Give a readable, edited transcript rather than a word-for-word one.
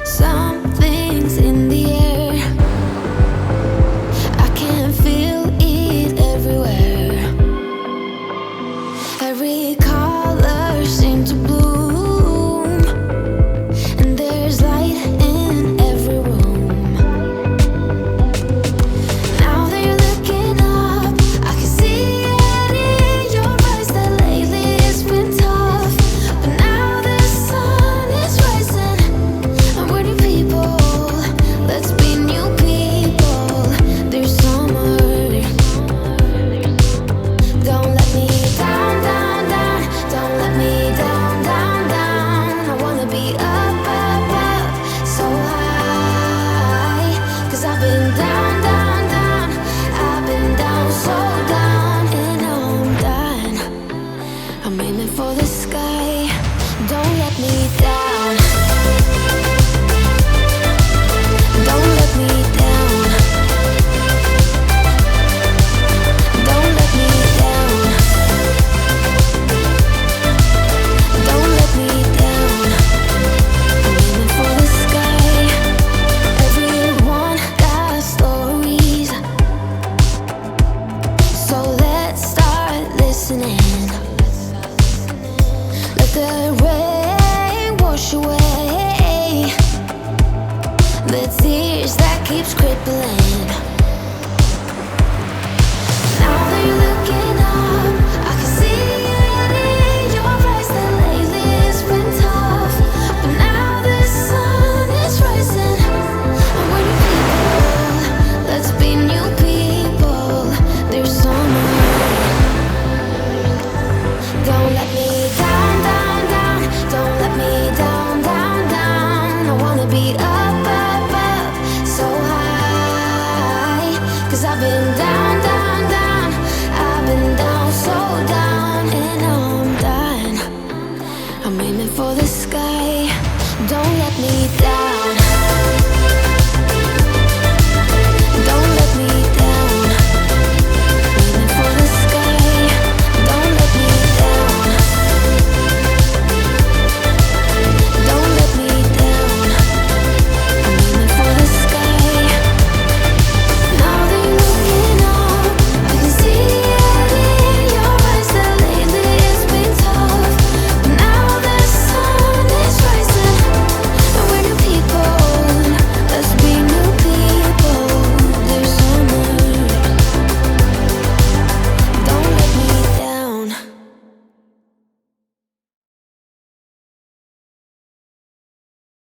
Something's in the air, I can feel it everywhere. Every color seems to bloom, and there's light in every room. Now that you're looking up, I can see it in your eyes that lately it's been tough. But now the sun is rising, and we're new people. Let's be new people. There's summer. Don't let me down, down, down. Don't let me down, down, down. I wanna be up, up, up, so high. 'Cause I've been down, down, down. I've been down, so down. And now I'm done. I'm aiming for the sky. Don't let me down. Don't let me down. Don't let me down. Don't let me down. I'm aiming for the sky. Everyone got stories, so let's start listening. Let the rain wash away the tears that keeps crippling. Now that you're looking up, I can see it in your eyes that lately it's been tough. But now the sun is rising, and we're new people. Let's be new people. There's summer. Don't let me down, down, down. Don't let me down, down, down. I wanna be up, up, up, so high. 'Cause I've been down, down.